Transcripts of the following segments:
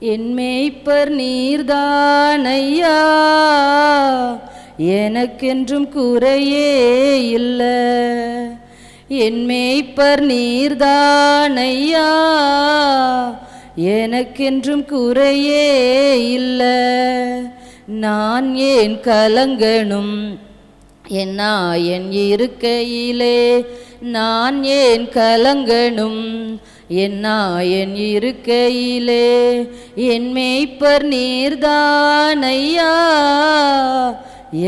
என் மேய்ப்பர் நீர்தானையா, எனக்கென்றும் குறையே இல்லை. என் மேய்ப்பர் நீர்தானையா, எனக்கென்றும் குறையே இல்லை. நான் ஏன் கலங்கணும் என் நாயன் இருக்கையிலே, நான் ஏன் கலங்கணும் என் நாயன் இருக்கையிலே. என் மேய்ப்பர் நீர்தானையா,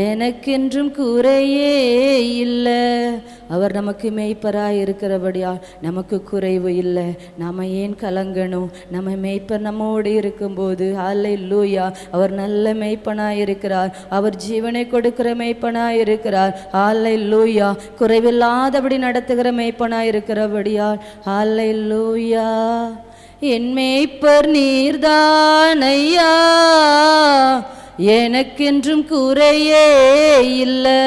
எனக்கென்றும் குறையே இல்லை. அவர் நமக்கு மேய்ப்பராய் இருக்கிறபடியா நமக்கு குறைவு இல்லை. நாம் ஏன் கலங்கணும்? நம்ம மேய்ப்பர் நம்மோடு இருக்கும்போது ஹல்லேலூயா, அவர் நல்ல மேய்ப்பனாய் இருக்கிறார். அவர் ஜீவனை கொடுக்கிற மேய்ப்பனாய் இருக்கிறார். ஹல்லேலூயா, குறைவில்லாதபடி நடத்துகிற மேய்ப்பனாய் இருக்கிறபடியா ஹல்லேலூயா. என் மேய்ப்பர் நீர்தானையா, எனக்கென்றும் குறையே இல்லை.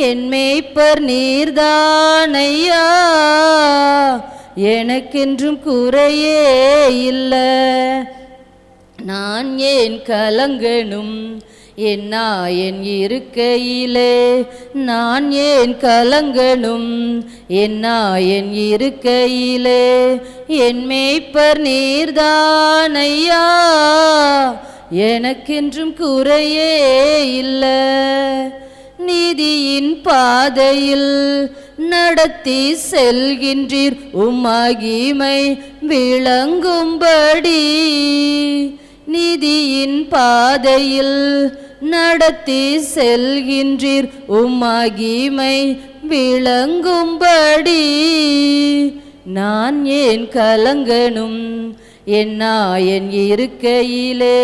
என் மேய்ப்பர் நீர்தானையா, எனக்கென்றும் குறையே இல்லை. நான் ஏன் கலங்கணும் என் நாயன் இருக்கையிலே, நான் ஏன் கலங்கணும் என் நாயன் இருக்கையிலே. என் மேய்ப்பர் நீர்தானையா, எனக்கென்றும் குறையே இல்லை. நீதியின் பாதையில் நடத்தி செல்கின்றீர், மகிமை விளங்கும்படி. நீதியின் பாதையில் நடத்தி செல்கின்றீர், மகிமை விளங்கும்படி. நான் ஏன் கலங்கணும் என் நாயன் இருக்கையிலே,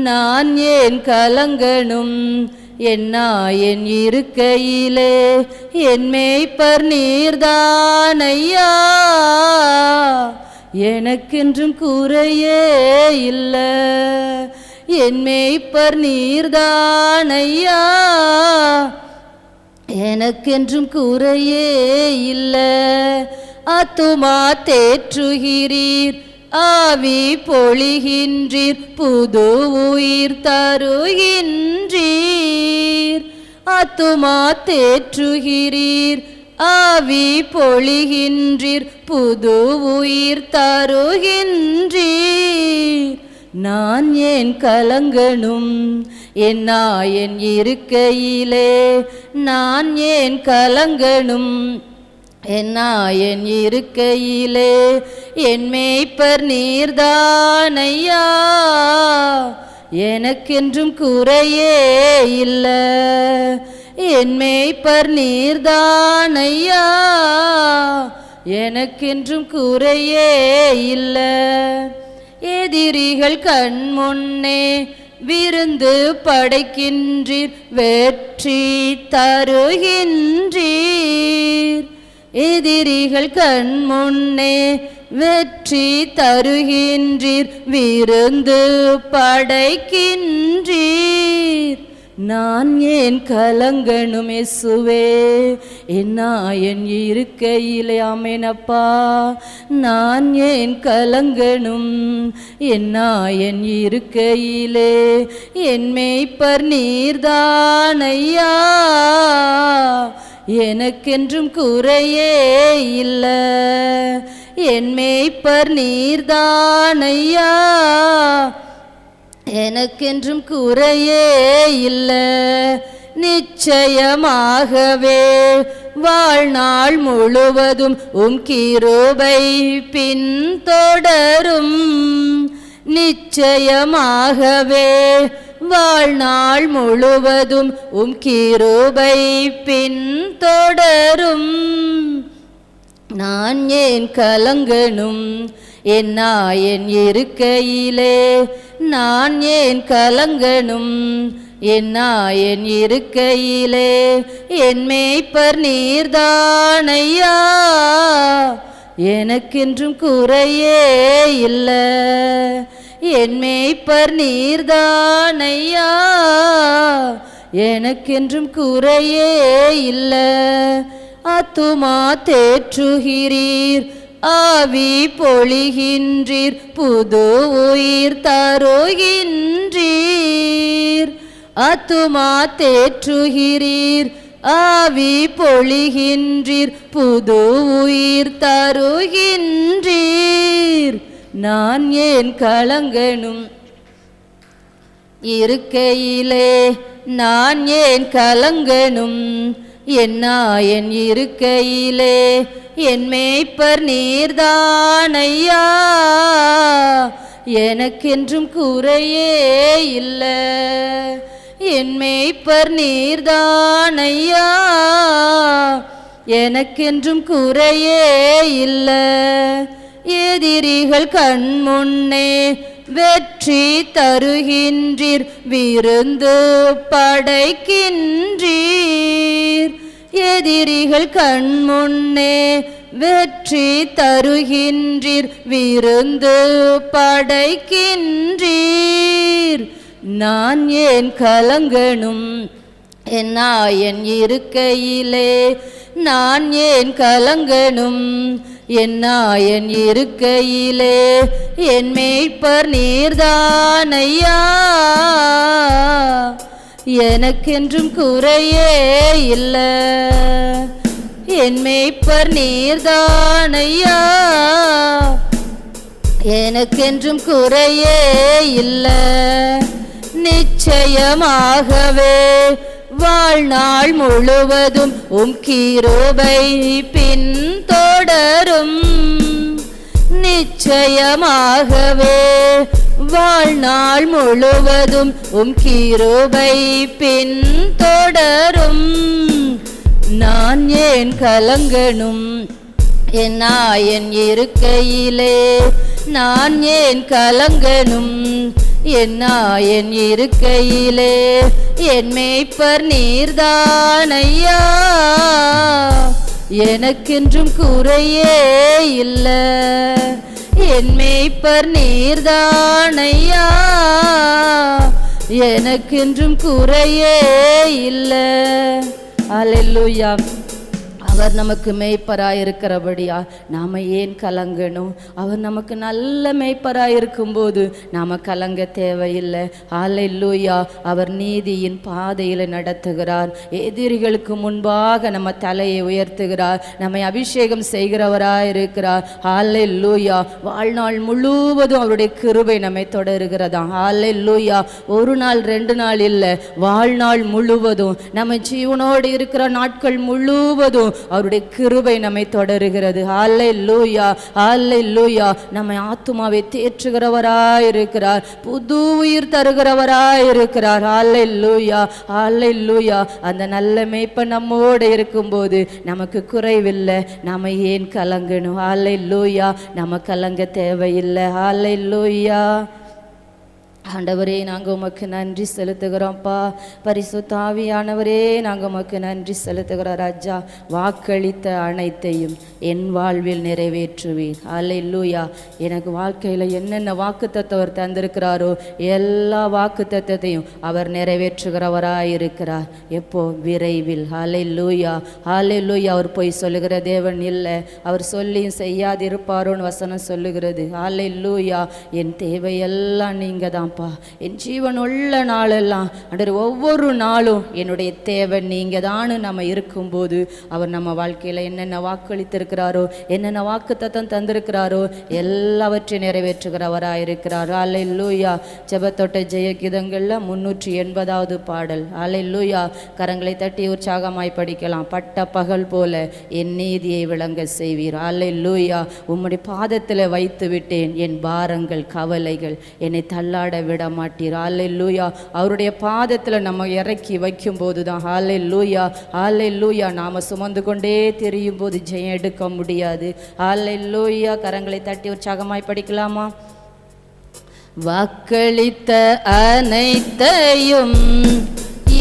நான் ஏன் கலங்கணும் என் நாயன் இருக்கையிலே. என் மேய்ப்பர் நீர்தானையா, எனக்கென்றும் குறையே இல்லை. என் மேய்ப்பர் நீர்தானையா, எனக்கென்றும் குறையே இல்லை. ஆத்துமா தேற்றுகிறீர், ஆவி பொழிகின்றீர், புது உயிர் தருகின்றீர். ஆத்துமா தேற்றுகிறீர், ஆவி பொழிகின்றீர், புது உயிர் தருகின்றீர். நான் ஏன் கலங்கணும் என் நாயன் இருக்கையிலே, நான் ஏன் கலங்கணும் என் நாயன் இருக்கையிலே. என் மேய்ப்பர் நீர்தானையா, எனக்கென்றும் குறையே இல்லை. என் மேய்ப்பர் நீர்தானையா, எனக்கென்றும் குறையே இல்லை. எதிரிகள் கண் முன்னே விருந்து படைக்கின்றீர், வெற்றி தருகின்றீர். எதிரிகள் கண் முன்னே வெற்றி தருகின்றீர், விருந்து படைக்கின்றீர். நான் ஏன் கலங்கணும் இயேசுவே என் நாயன் இருக்கையிலே. ஆமெனப்பா, நான் ஏன் கலங்கணும் என் நாயன் இருக்கையிலே. என் மேய்ப்பர் நீர்தானையா, எனக்கென்றும் குறையே இல்லை. என் மேய்ப்பர் நீர்தானையா, எனக்கென்றும் குறையே இல்லை. நிச்சயமாகவே வாழ்நாள் முழுவதும் உம் கிருபை பின்தொடரும். நிச்சயமாகவே வாழ்நாள் முழுவதும் உம் கிருபை பின்தொடரும். நான் ஏன் கலங்கணும் என் நாயன் இருக்கையிலே, நான் ஏன் கலங்கணும் என் நாயன் இருக்கையிலே. என் மேய்ப்பர் நீர்தானையா, எனக்கென்றும் குறையே இல்லை. என் மேய்ப்பர் நீர்தானையா, எனக்கென்றும் குறையே இல்லை. ஆத்துமா தேற்றுகிறீர், ஆவி பொழிகின்றீர், புது உயிர் தருகின்றீர். ஆத்துமா தேற்றுகிறீர், ஆவி பொழிகின்றீர், புது உயிர் தருகின்றீர். நான் ஏன் கலங்கணும் இருக்கையிலே, நான் ஏன் கலங்கணும் என் இருக்கையிலே. என் மேய்ப்பர் நீர்தானையா, எனக்கென்றும் குறையே இல்லை. என் மேய்ப்பர் நீர்தானையா, எனக்கென்றும் குறையே இல்லை. எதிரிகள் கண்முன்னே வெற்றி தருகின்றீர், விருந்து படைக்கின்றீர். எதிரிகள் கண்முன்னே வெற்றி தருகின்றீர், விருந்து படைக்கின்றீர். நான் ஏன் கலங்கணும் என் இருக்கையிலே, நான் ஏன் கலங்கணும் என் இருக்கையிலே. என் மேய்ப்பர் நீர்தானையா, எனக்கென்றும் குறையே இல்லை. என் மேய்ப்பர் நீர்தானையா, எனக்கென்றும் குறையே இல்லை. நிச்சயமாகவே வாழ்நாள் முழுவதும் கிருபை பின்தொடரும். நிச்சயமாகவே வாழ்நாள் முழுவதும் கிருபை பின்தொடரும். நான் ஏன் கலங்கணும் என் இருக்கையிலே, நான் ஏன் கலங்கணும் என் இருக்கையிலே. என் மேய்ப்பர் நீர்தானையா, எனக்கென்றும் குறையே இல்லை. என் மேய்ப்பர் நீர்தானையா, எனக்கென்றும் குறையே இல்லை. அல்லேலூயா. அவர் நமக்கு மேய்ப்பராய் இருக்கிறபடியா நாம் ஏன் கலங்கணும்? அவர் நமக்கு நல்ல மேய்ப்பராய் இருக்கும்போது நாம் கலங்க தேவையில்லை. அல்லேலூயா. அவர் நீதியின் பாதையில் நடத்துகிறார். எதிரிகளுக்கு முன்பாக நம்ம தலையை உயர்த்துகிறார். நம்மை அபிஷேகம் செய்கிறவராய் இருக்கிறார். அல்லேலூயா. வாழ்நாள் முழுவதும் அவருடைய கிருபை நம்மை தொடருகிறதா. அல்லேலூயா. ஒரு நாள் 2 நாள் இல்லை, வாழ்நாள் முழுவதும் நம்ம ஜீவனோடு இருக்கிற நாட்கள் முழுவதும் அவருடைய கிருபை நம்மை தொடருகிறது. அல்லேலூயா, அல்லேலூயா. நம்மை ஆத்துமாவை தேற்றுகிறவராய் இருக்கிறார், புது உயிர் தருகிறவராய் இருக்கிறார். அல்லேலூயா, அல்லேலூயா. அந்த நல்ல மேய்ப்பன் நம்மோடு இருக்கும்போது நமக்கு குறைவில்லை. நாம ஏன் கலங்கணும்? அல்லேலூயா. நம்ம கலங்க தேவையில்லை. அல்லேலூயா. ஆண்டவரே, நாங்கள் உமக்கு நன்றி செலுத்துகிறோம்ப்பா. பரிசுத்த ஆவியானவரே, நாங்கள் உமக்கு நன்றி செலுத்துகிறோம். ராஜா, வாக்களித்த அனைத்தையும் என் வாழ்வில் நிறைவேற்றுவீர். அல்லேலூயா. எனக்கு வாழ்க்கையில் என்னென்ன வாக்குத்தத்தம் அவர் தந்திருக்கிறாரோ எல்லா வாக்குத்தத்தையும் அவர் நிறைவேற்றுகிறவராயிருக்கிறார். எப்போ? விரைவில். அல்லேலூயா, அல்லேலூயா. அவர் போய் சொல்லுகிற தேவன் இல்லை, அவர் சொல்லியும் செய்யாதிருப்பாரோன்னு வசனம் சொல்லுகிறது. அல்லேலூயா. என் தேவையெல்லாம் நீங்கள் தான். என் ஜீவன் உள்ள நாளெல்லாம் ஒவ்வொரு நாளும் என்னுடைய தேவை நீங்க தான். நம்ம இருக்கும்போது அவர் நம்ம வாழ்க்கையில என்னென்ன வாக்களித்திருக்கிறாரோ, என்னென்ன வாக்குத்தத்தம் தந்திருக்கிறாரோ எல்லாவற்றையும் நிறைவேற்றுகிறவராயிருக்கிறார். அல்லேலூயா. ஜெபத்தோட்ட ஜெயகீதங்கள்ல 380வது பாடல். அல்லேலூயா. கரங்களை தட்டி உற்சாகமாய் படிக்கலாம். பட்ட பகல் போல என் நீதியை விளங்க செய்வீர். அல்லேலூயா. உம்முடைய பாதத்தில் வைத்து விட்டேன் என் பாரங்கள் கவலைகள், என்னை தள்ளாட விட மாட்டீர். அல்லேலூயா. அவருடைய பாதத்தில் நம்ம இறக்கி வைக்கும் போது தான் அல்லேலூயா, அல்லேலூயா, நாம சுமந்து கொண்டே தெரியும் போது ஜெயம் எடுக்க முடியாது. அல்லேலூயா. கரங்களை தட்டி உற்சாகமாய் படிக்கலாமா? வாக்களித்த அனைத்தையும்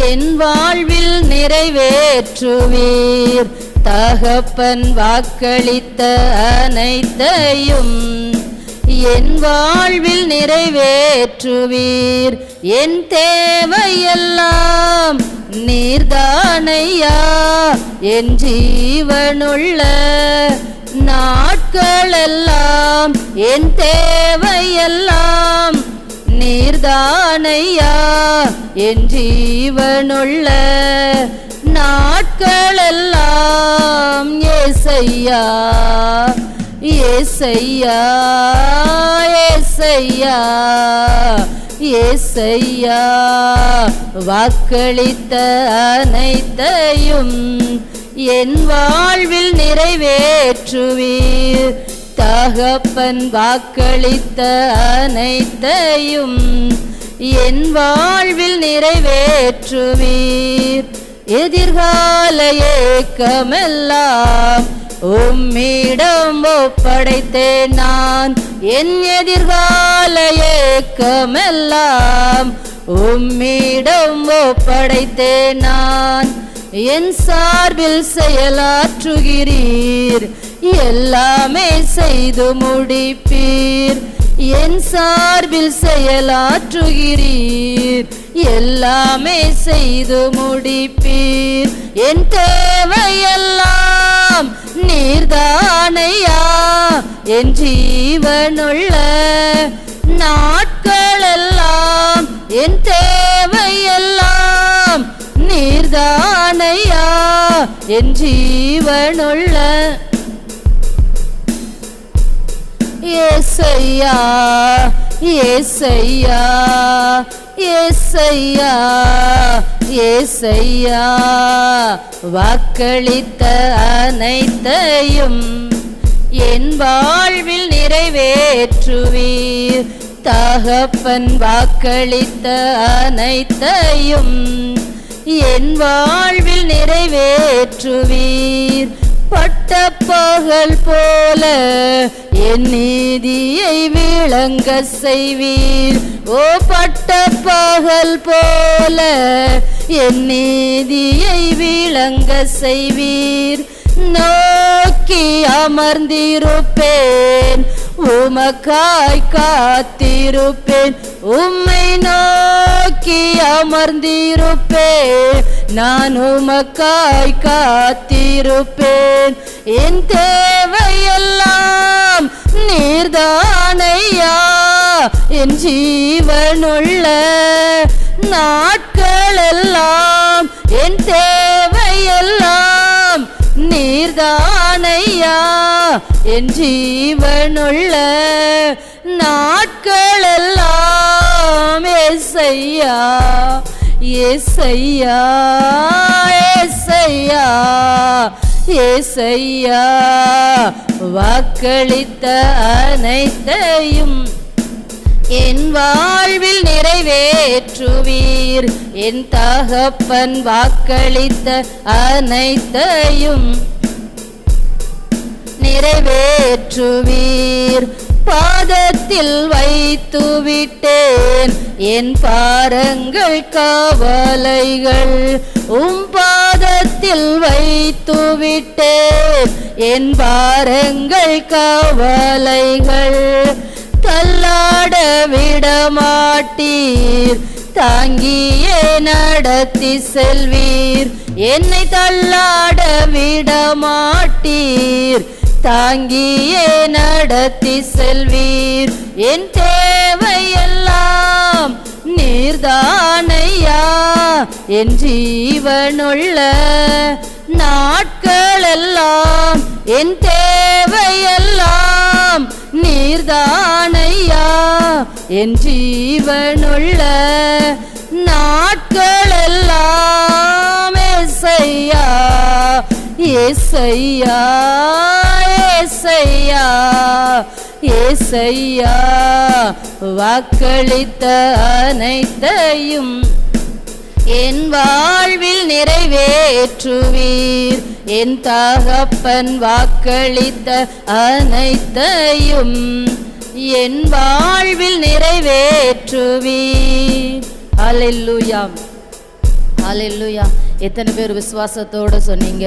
என் வாழ்வில் நிறைவேற்றுவீர். தகப்பன் வாக்களித்த அனைத்தையும் என் வாழ்வில் நிறைவேற்றுவீர். என் தேவையெல்லாம் நீர்தானையா, என் ஜீவனுள்ள நாட்களெல்லாம் என் தேவையெல்லாம் நீர்தானையா. என் ஜீவனுள்ள நாட்களெல்லாம் ஏசையா ஏசையா ஏசையா ஏசையா. வாக்களித்த அனைத்தையும் என் வாழ்வில் நிறைவேற்றுவீர். தகப்பன் வாக்களித்த அனைத்தையும் என் வாழ்வில் நிறைவேற்றுவீர். எதிர்கால ஏக்கமெல்லாம் உம்மிடம் ஒப்படைத்தேன் நான். என் எதிர்கால ஏக்கமெல்லாம் உம்மிடம் ஒப்படைத்தேன் நான். என் சார்பில் செயலாற்றுகிறீர், எல்லாமே செய்து முடிப்பீர். என் சார்பில் செயலாற்றுகிறீர், எல்லாமே செய்து முடிப்பீர். என் தேவையெல்லாம் நீர்தானையா. என் ஜீவனுள்ள நாட்களெல்லாம் என் தேவையெல்லாம் நீர்தானையா. என் ஜீவனுள்ள ஏசையா ஏசையா ஏசையா ஏசையா. வாக்களித்த அனைத்தையும் என் வாழ்வில் நிறைவேற்றுவீர். தகப்பன் வாக்களித்த அனைத்தையும் என் வாழ்வில் நிறைவேற்றுவீர். பட்டப்பகல் போல என் நீதியை விளங்க செய்வீர். ஓ பட்டப்பகல் போல என் நீதியை விளங்க செய்வீர். நோக்கி அமர்ந்திருப்பேன், உமக்காய் காத்திருப்பேன். உம்மை நோக்கி அமர்ந்திருப்பேன், நான் உமக்காய் காத்திருப்பேன். என் தேவையெல்லாம் நீர்தானையா. என் ஜீவனுள்ள நாட்களெல்லாம் என் தேவையெல்லாம் நீர்தானையா. என் ஜீவனுள்ள நாட்களெல்லாம் ஏசையா ஏசையா ஏசையா ஏசையா. வாக்களித்த அனைத்தையும் என் வாழ்வில் நிறைவேற்றுவீர். என் தகப்பன் வாக்களித்த அனைத்தையும் நிறைவேற்றுவீர். பாதத்தில் வைத்து விட்டேன் என் பாரங்கள் கவலைகள். உம் பாதத்தில் வைத்து விட்டேன் என் பாரங்கள் கவலைகள். தள்ளாட விடமாட்டீர், தாங்கியே நடத்தி செல்வீர். என்னை தள்ளாட விடமாட்டீர், தாங்கியே நடத்தி செல்வீர். என் தேவையெல்லாம் நீர்தானையா. என் ஜீவனுள்ள நாட்களெல்லாம் என் தேவையெல்லாம் நீர்தானையா. என் ஜீவனுள்ள நாட்களெல்லாம் ஏசையா ஏசையா ஏசையா ஏசையா. வாக்களித்த அனைத்தையும் என் வாழ்வில் நிறைவேற்றுவீர். என் தகப்பன் வாக்களித்த அனைத்தையும் என் வாழ்வில் நிறைவேற்றுவீர். ஹல்லேலூயா ஹல்லேலூயா. எத்தனை பேர் விசுவாசத்தோடு சொன்னீங்க,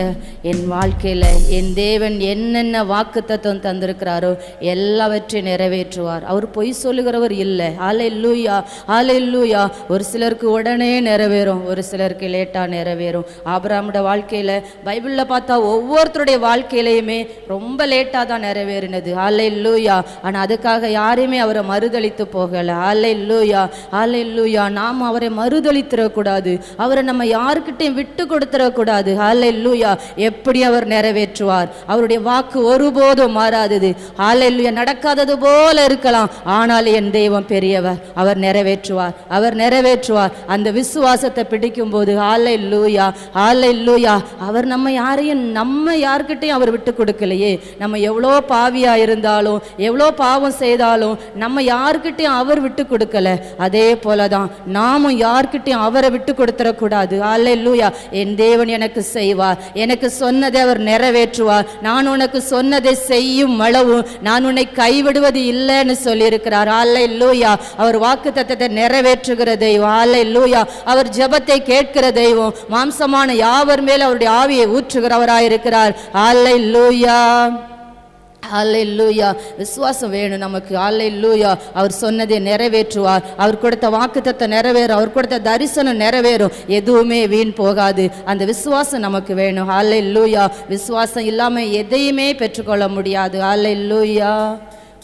என் வாழ்க்கையில் என் தேவன் என்னென்ன வாக்குத்தத்தம் தந்திருக்கிறாரோ எல்லாவற்றையும் நிறைவேற்றுவார். அவர் பொய் சொல்லுகிறவர் இல்லை. ஹல்லேலூயா, ஹல்லேலூயா. ஒரு சிலருக்கு உடனே நிறைவேறும், ஒரு சிலருக்கு லேட்டாக நிறைவேறும். ஆபிரகாமோட வாழ்க்கையில் பைபிளில் பார்த்தா ஒவ்வொருத்தருடைய வாழ்க்கையிலையுமே ரொம்ப லேட்டாக தான் நிறைவேறினது. ஹல்லேலூயா. ஆனால் அதுக்காக யாரையுமே அவரை மறுதளித்து போகலை. ஹல்லேலூயா, ஹல்லேலூயா. நாம் அவரை மறுதளித்திடக்கூடாது, அவரை நம்ம யாருக்கிட்டையும் விட்டு கொடுத்துடக்கூடாது. ஹல்லேலூயா. எப்படி அவர் நிறைவேற்றுவார்? அவருடைய வாக்கு ஒருபோதும் மாறாதது. ஹல்லேலூயா. நடக்காதது போல இருக்கலாம், ஆனால் என் தெய்வம் பெரியவர், அவர் நிறைவேற்றுவார், அவர் நிறைவேற்றுவார். அந்த விசுவாசத்தை பிடிக்கும் போது ஹல்லேலூயா, ஹல்லேலூயா. அவர் நம்ம யார்கிட்டையும் அவர் விட்டு கொடுக்கலையே. நம்ம எவ்வளோ பாவியா இருந்தாலும், எவ்வளோ பாவம் செய்தாலும் நம்ம யார்கிட்டையும் அவர் விட்டு கொடுக்கல. அதே போலதான் நாமும் யார்கிட்டையும் அவரை விட்டு கொடுத்துடக்கூடாது. ஹல்லேலூயா. என் தேவன் எனக்கு செய்வார், எனக்கு சொன்னதை அவர் நிறைவேற்றுவார். நான் உனக்கு சொன்னதை செய்யும் அளவு நான் உன்னை கைவிடுவது இல்லைன்னு சொல்லியிருக்கிறார். ஹல்லேலூயா. அவர் வாக்குத்தத்தத்தை நிறைவேற்றுகிற தெய்வம். ஹல்லேலூயா. அவர் ஜெபத்தை கேட்கிற தெய்வம். மாம்சமான யாவர் மேல் அவருடைய ஆவியை ஊற்றுகிறவராயிருக்கிறார். ஹல்லேலூயா, ஹல்லேலூயா. விசுவாசம் வேணும் நமக்கு. ஹல்லேலூயா. அவர் சொன்னதை நிறைவேற்றுவார். அவர் கொடுத்த வாக்குத்தத்தம் நிறைவேறும், அவர் கொடுத்த தரிசனம் நிறைவேறும். எதுவுமே வீண் போகாது. அந்த விசுவாசம் நமக்கு வேணும். ஹல்லேலூயா. விசுவாசம் இல்லாமல் எதையுமே பெற்றுக்கொள்ள முடியாது. ஹல்லேலூயா.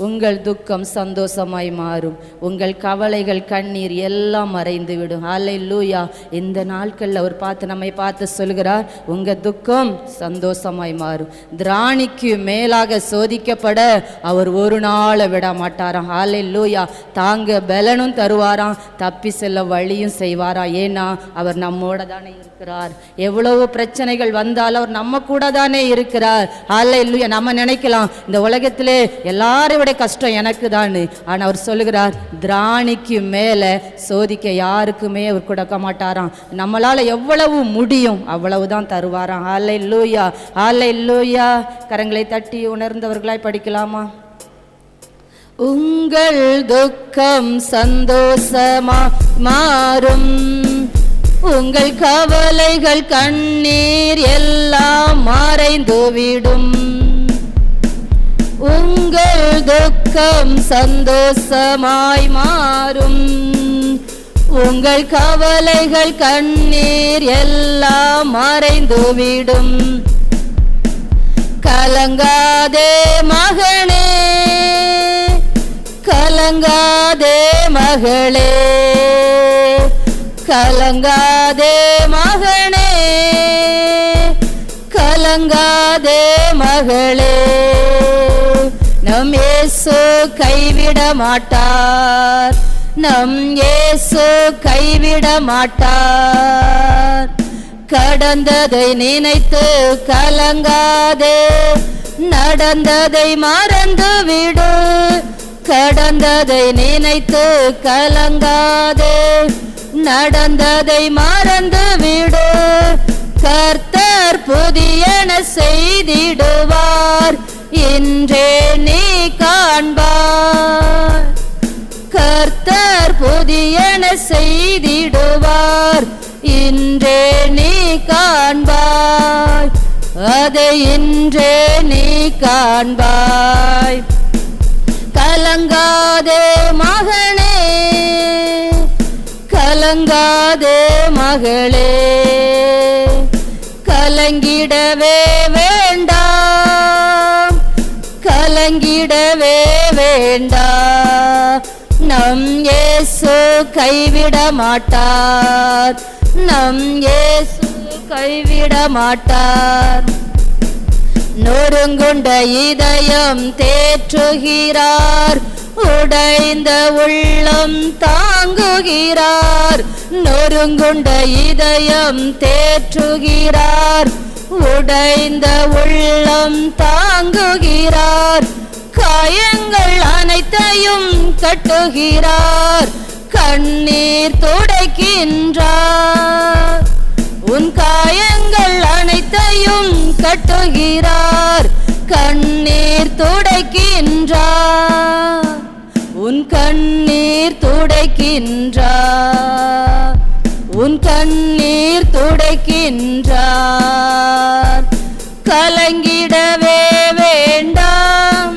உங்கள் துக்கம் சந்தோஷமாய் மாறும், உங்கள் கவலைகள் கண்ணீர் எல்லாம் மறைந்து விடும். ஹல்லேலூயா. இந்த நாட்களில் அவர் நம்மை பார்த்து சொல்கிறார், உங்கள் துக்கம் சந்தோஷமாய் மாறும். திராணிக்கு மேலாக சோதிக்கப்பட அவர் ஒரு நாளை விட மாட்டாராம். ஹல்லேலூயா. தாங்க பலனும் தருவாராம், தப்பி செல்ல வழியும் செய்வாராம். ஏன்னா அவர் நம்மோட தானே இருக்கிறார். எவ்வளவு பிரச்சனைகள் வந்தாலும் அவர் நம்ம கூட தானே இருக்கிறார். ஹல்லேலூயா. நம்ம நினைக்கலாம் இந்த உலகத்திலே எல்லாரும் கஷ்டம் எனக்கு தான். ஆனா அவர் சொல்லுகிறார், திராணிக்கு மேல சோதிக்க யாருக்குமே அவர் கொடுக்க மாட்டாராம். நம்மளால எவ்வளவு முடியும் அவ்வளவுதான் தருவாராம். ஹல்லேலூயா, ஹல்லேலூயா. கரங்களை தட்டி உணர்ந்தவர்களாய் படிக்கலாமா? உங்கள் துக்கம் சந்தோஷமா மாறும், உங்கள் கவலைகள் கண்ணீர் எல்லாம் மறைந்துவிடும். உங்கள் துக்கம் சந்தோஷமாய் மாறும், உங்கள் கவலைகள் கண்ணீர் எல்லாம் மறைந்துவிடும். கலங்காதே மகனே, கலங்காதே மகளே, கலங்காதே மகனே, கலங்காதே மகளே. நம் இயேசு கைவிட மாட்டார், நம் இயேசு கைவிட மாட்டார். கடந்ததை நினைத்து கலங்காதே, நடந்ததை மறந்து விடு. கடந்ததை நினைத்து கலங்காதே, நடந்ததை மறந்து விடு. கர்த்தர் புதியன செய்திடுவார், இன்றே நீ காண்பார். கர்த்தர் புதியன செய்திடுவார், இன்றே நீ காண்பாய். அதை இன்றே நீ காண்பாய். கலங்காதே மகனே, கலங்காதே மகளே, கலங்கிடவே வேண்டாம், கலங்கிடவே வேண்டாம். நம் இயேசு கைவிட மாட்டார், நம் இயேசு கைவிட மாட்டார். நொறுங்குண்ட இதயம் தேற்றுகிறார், உடைந்த உள்ளம் தாங்குகிறார். நொறுங்குண்ட இதயம் தேற்றுகிறார், உடைந்த உள்ளம் தாங்குகிறார். காயங்கள் அனைத்தையும் கட்டுகிறார், கண்ணீர் துடைக்கின்றார். உன் காயங்கள் அனைத்தையும் கட்டுகிறார், கண்ணீர் துடைக்கின்றார். உன் கண்ணீர் துடைக்கின்றார், உன் கண்ணீர் துடைக்கின்றார். கலங்கிடவே வேண்டாம்,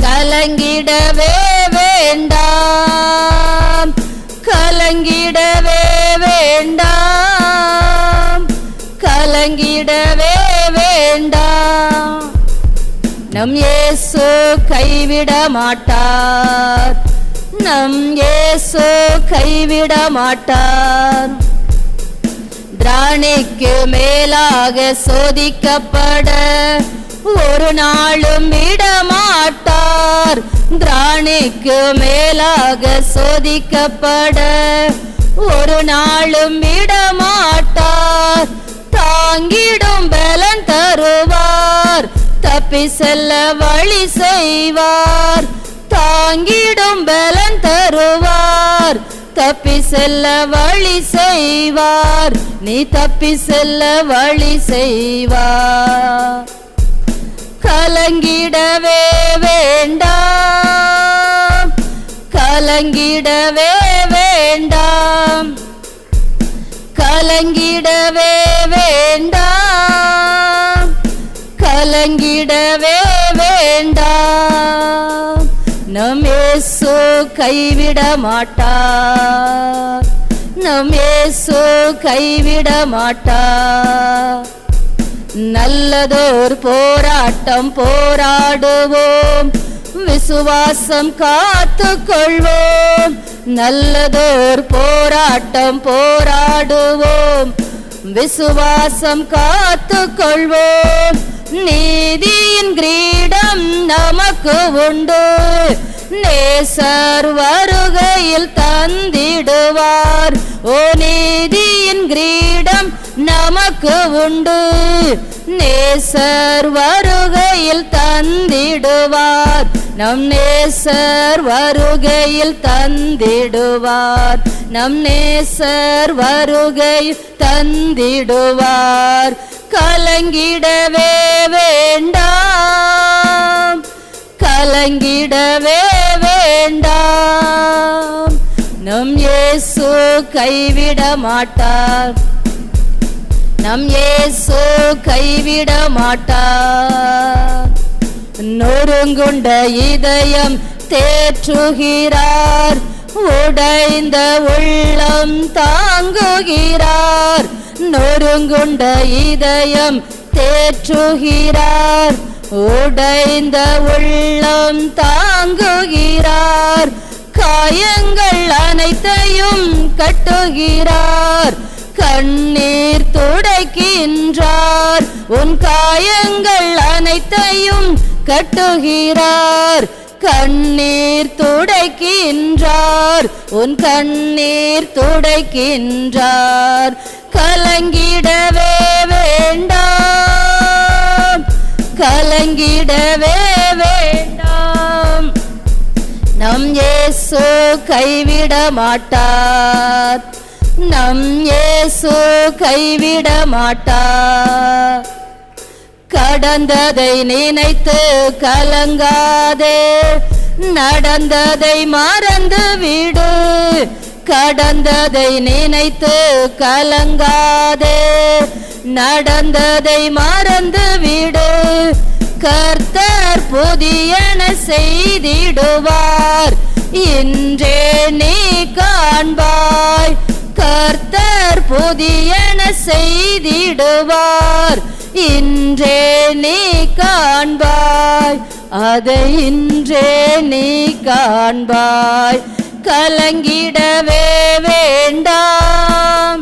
கலங்கிடவே வேண்டாம், கலங்கிடவே வேண்டாம், கலங்கிடவே வேண்டாம். நம் இயேசு கைவிட மாட்டார், நம் இயேசு கைவிட மாட்டார். திராணிக்கு மேலாக சோதிக்கப்பட ஒரு நாளும் விடமாட்டார். திராணிக்கு மேலாக சோதிக்கப்பட ஒரு நாளும் விடமாட்டார். தாங்கிடும் பலன் தருவார், தப்பி செல்ல வழி செய்வார். தாங்கிடும் பலன் தருவார், தப்பி செல்ல வழி செய்வார். நீ தப்பி செல்ல வழி செய்வார். கலங்கிடவே வேண்டாம், கலங்கிடவே வேண்டாம், கலங்கிடவே வேண்டாம், கலங்கிடவே வேண்டாம். நம் இயேசு கைவிட மாட்டார், நம் இயேசு கைவிட மாட்டார். நல்லதோர் போராட்டம் போராடுவோம், விசுவாசம் காத்து கொள்வோம். நல்லதோர் போராட்டம் போராடுவோம், விசுவாசம் காத்து கொள்வோம். நீதியின் கிரீடம் நமக்கு உண்டு, நேசர் வருகையில் தந்திடுவார். ஓ நீதியின் கிரீடம் நமக்கு உண்டு, நேசர் வருகையில் தந்திடுவார். நம் நேசர் வருகையில் தந்திடுவார், நம் நேசர் வருகையில் தந்திடுவார். கலங்கிடவே வேண்டாம், கலங்கிடவே வேண்டாம். நம் இயேசு கைவிட மாட்டார், நம் இயேசு கைவிட மாட்டார். நொறுங்குண்ட இதயம் தேற்றுகிறார், உடைந்த உள்ளம் தாங்குகிறார். நொறுங்குண்ட இதயம் தேற்றுகிறார், உடைந்த உள்ளம் தாங்குகிறார். காயங்கள் அனைத்தையும் கட்டுகிறார், கண்ணீர் துடைக்கின்றார். உன் காயங்கள் அனைத்தையும் கட்டுகிறார், கண்ணீர் துடைக்கின்றார். உன் கண்ணீர் துடைக்கின்றார். கலங்கிடவே வேண்டாம், கலங்கிடவே வேண்டாம். நம் இயேசு கைவிட மாட்டார், நம் இயேசு கைவிட மாட்டார். கடந்ததை நினைத்து கலங்காதே, நடந்ததை மறந்து விடு. கடந்ததை நினைத்து கலங்காதே, நடந்ததை மறந்து விடு. கர்த்தர் புதியன செய்திடுவார், இன்றே நீ காண்பாய். கர்த்தர் புதியன செய்திடுவார், இன்றே நீ காண்பாய். அதை இன்றே நீ காண்பாய். கலங்கிடவே வேண்டாம்,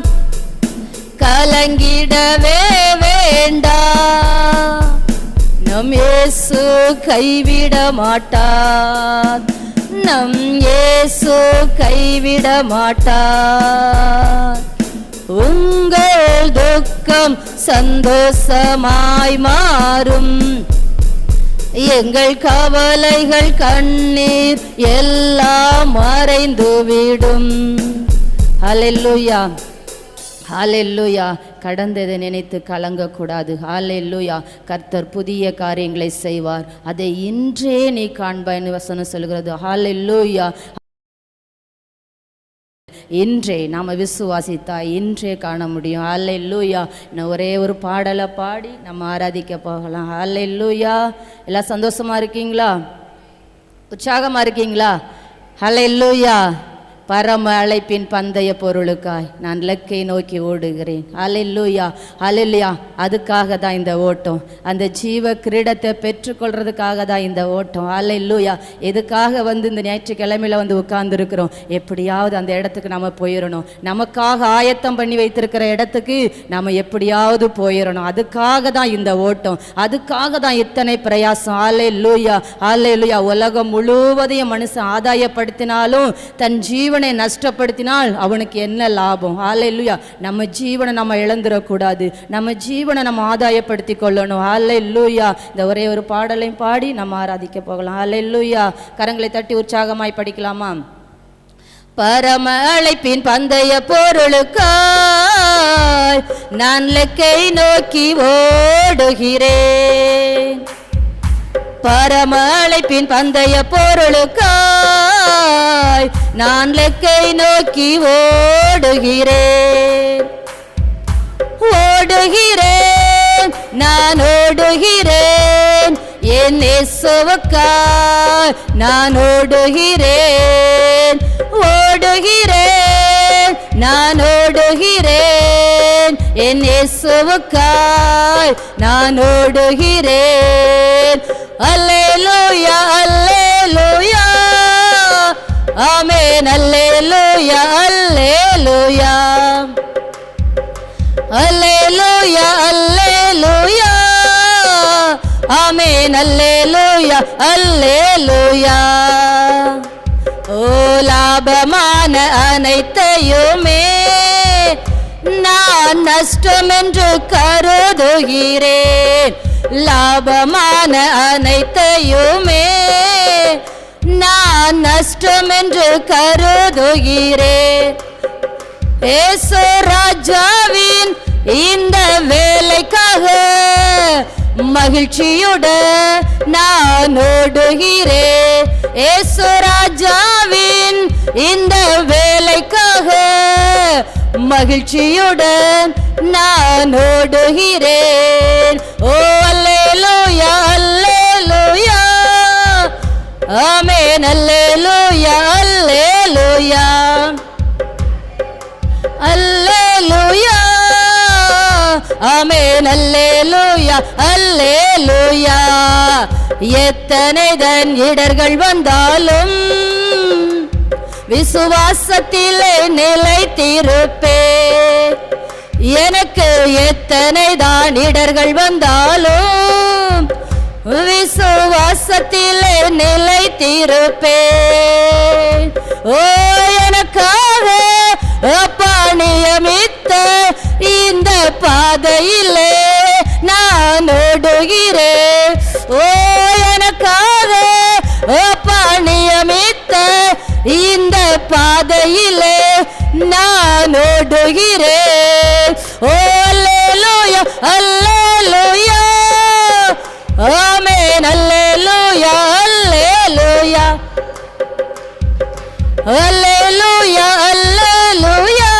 கலங்கிடவே வேண்டாம். நம் இயேசு கைவிட மாட்டார், நம் இயேசு கைவிட மாட்டார். உங்கள் துக்கம் சந்தோஷமாய் மாறும், எங்கள் கவலைகள் கண்ணீர் எல்லாம் மறைந்துவிடும். ஹல்லேலூயா, ஹல்லேலூயா. கடந்ததை நினைத்து கலங்கக்கூடாது. ஹல்லேலூயா. கர்த்தர் புதிய காரியங்களை செய்வார், அதை இன்றே நீ காண்பாய்னு வசனம் சொல்கிறது. ஹல்லேலூயா. இன்றே நாம் விசுவாசித்தா இன்றே காண முடியும். அல்லேலூயா. இன்னும் ஒரே ஒரு பாடலை பாடி நம்ம ஆராதிக்க போகலாம். அல்லேலூயா. எல்லாம் சந்தோஷமா இருக்கீங்களா? உற்சாகமா இருக்கீங்களா? அல்லேலூயா. பரம அழைப்பின் பந்தய பொருளுக்காய் நான் இலக்கை நோக்கி ஓடுகிறேன். அல்லேலூயா. அல்லேலூயா. அதுக்காக தான் இந்த ஓட்டம், அந்த ஜீவ கிரீடத்தை பெற்றுக்கொள்றதுக்காக தான் இந்த ஓட்டம். அல்லேலூயா. எதுக்காக இந்த ஞாயிற்றுக்கிழமையில உட்கார்ந்துருக்கிறோம்? எப்படியாவது அந்த இடத்துக்கு நம்ம போயிடணும். நமக்காக ஆயத்தம் பண்ணி வைத்திருக்கிற இடத்துக்கு நம்ம எப்படியாவது போயிடணும். அதுக்காக தான் இந்த ஓட்டம், அதுக்காக தான் இத்தனை பிரயாசம். அல்லேலூயா. அல்லேலூயா. உலகம் முழுவதையும் மனுஷன் ஆதாயப்படுத்தினாலும் தன் ஜீவனை நஷ்டப்படுத்தினால் அவனுக்கு என்ன லாபம்? அல்லேலூயா. நம்ம ஜீவனை நம்ம இழந்துடக்கூடாது, நம்ம ஜீவனை நம்ம ஆதாயப்படுத்தி கொள்ளணும். அல்லேலூயா. இந்த ஒரே ஒரு பாடலையும் பாடி நம்ம ஆராதிக்க போகலாம். அல்லேலூயா. கரங்களை தட்டி உற்சாகமாய் படிக்கலாமா? பரம அழைப்பின் பந்தய பொருளுக்காய் நான் இலக்கை நோக்கி ஓடுகிறேன். பரம அழைப்பின் பந்தய பொருளுக்காய் நான் இலக்கை நோக்கி ஓடுகிறேன். ஓடுகிறேன், நான் ஓடுகிறேன், என் இயேசுவுக்காய் நான் ஓடுகிறேன். ஓடுகிறேன், நான் ஓடுகிறேன், என் இயேசுவுக்காய் நான் ஓடுகிறேன். அல்லேலூயா. அல்லேலூயா. ஆமென். அல்லேலூயா. அல்லேலூயா. அல்லேலூயா. அல்லேலூயா. ஆமென். அல்லேலூயா. அல்லேலூயா. ஓ லாபமான அனைத்தையுமே நான் நஷ்டம் என்று கருதுகிறேன். லாபமான அனைத்தையுமே நான் நஷ்டம் என்று கருதுகிறேன். இயேசு ராஜாவின் இந்த வேலைக்காக மகிழ்ச்சியுடன் நான் ஓடுகிறேன். இயேசு ராஜாவின் இந்த வேலைக்காக மகிழ்ச்சியுடன் நான் ஓடுகிறேன். ஓ அல்லேலூயா. அல்லேலூயா. ஆமென். அல்லேலூயா. அல்லேலூயா. அல்லேலூயா. ஆமென். அல்லேலூயா. அல்லேலூயா. எத்தனை தன் இடர்கள் வந்தாலும் விசுவாசத்திலே நிலைத்திருப்பேன். எனக்கு எத்தனை தான் இடர்கள் வந்தாலும் விசுவாசத்திலே நிலைத்திருப்பேன். ஓ எனக்காக அப்பா நியமித்த இந்த பாதையிலே நான் ஓடுகிறேன். ஓ எனக்காக அப்பா நியமித்த இந்த பாதையிலே நான் ஓடுகிறேன். ஓ அல்லேலூயா. அல்லேலூயா. ஆமென். அல்லேலூயா. அல்லேலூயா. அல்லேலூயா. அல்லேலூயா.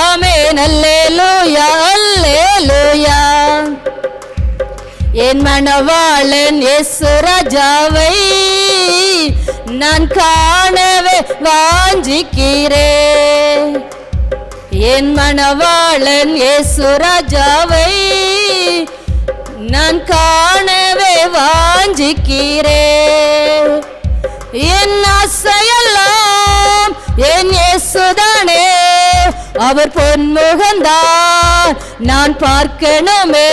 ஆமென். அல்லேலூயா. அல்லேலூயா. என் மணவாளன் இயேசு ராஜாவை நான் காணவே வாஞ்சிக்கிறேன். என் மணவாளன் இயேசு ராஜாவை நான் காணவே வாஞ்சிக்கிறேன். என் ஆசையெல்லாம் என் இயேசுதானே, அவர் பொன்முகந்தான் நான் பார்க்கணுமே.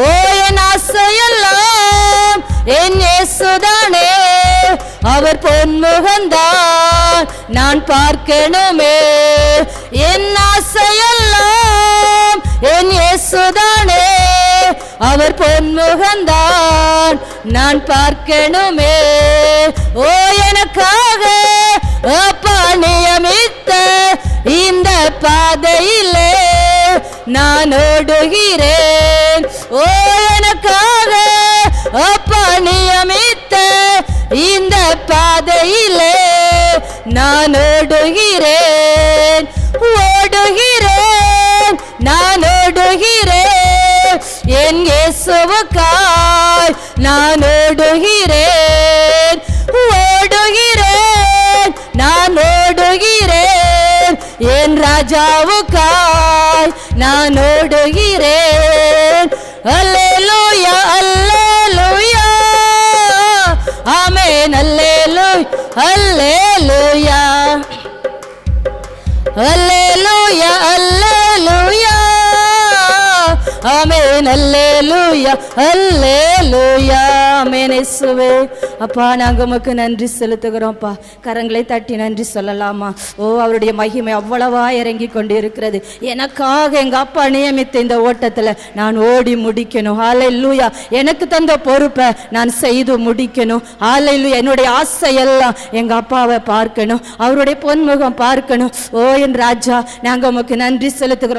ஓ என் ஆசையெல்லாம் என் இயேசுதானே, அவர் பொன்முகந்தான் நான் பார்க்கணுமே. என் ஆசையெல்லாம் என் இயேசுதானே, அவர் பொன்முகந்தான் நான் பார்க்கணுமே. ஓ எனக்காக அப்பா நியமித்த இந்த பாதையிலே நான் ஓடுகிறேன். ஓ எனக்காக அப்பா நியமித்த இந்த பாதையிலே நான் ஓடுகிறேன் ஓடுகிறேன் நான் ஓடுகிறேன் என் இயேசுவுக்காய் நான் ஓடுகிறேன் ஓடுகிறேன் நான் ஓடுகிறேன் என் ராஜாவுக்காய் நான் ஓடுகிறேன் அல்லேலூயா அல்லேலூயா ஆமென் அல்லேலூயா அல்லேலூயா அல்லேலூயா அல்லேலூயா ஆமென் அல்லேலூயா அல்லேலூயா ஆமென் இயேசுவே. அப்பா நாங்க உமக்கு நன்றி செலுத்துகிறோம்ப்பா. கரங்களை தட்டி நன்றி சொல்லலாமா? ஓ அவருடைய மகிமை அவ்வளவா இறங்கி கொண்டு இருக்கிறது. எனக்காக எங்க அப்பா நியமித்த இந்த ஓட்டத்துல நான் ஓடி முடிக்கணும். ஹல்லேலூயா. எனக்கு தந்த பொறுப்பை நான் செய்து முடிக்கணும். ஹல்லேலூயா. என்னுடைய ஆசையெல்லாம் எங்க அப்பாவை பார்க்கணும், அவருடைய பொன்முகம் பார்க்கணும். ஓ என் ராஜா, நாங்க உமக்கு நன்றி செலுத்துகிறோம்.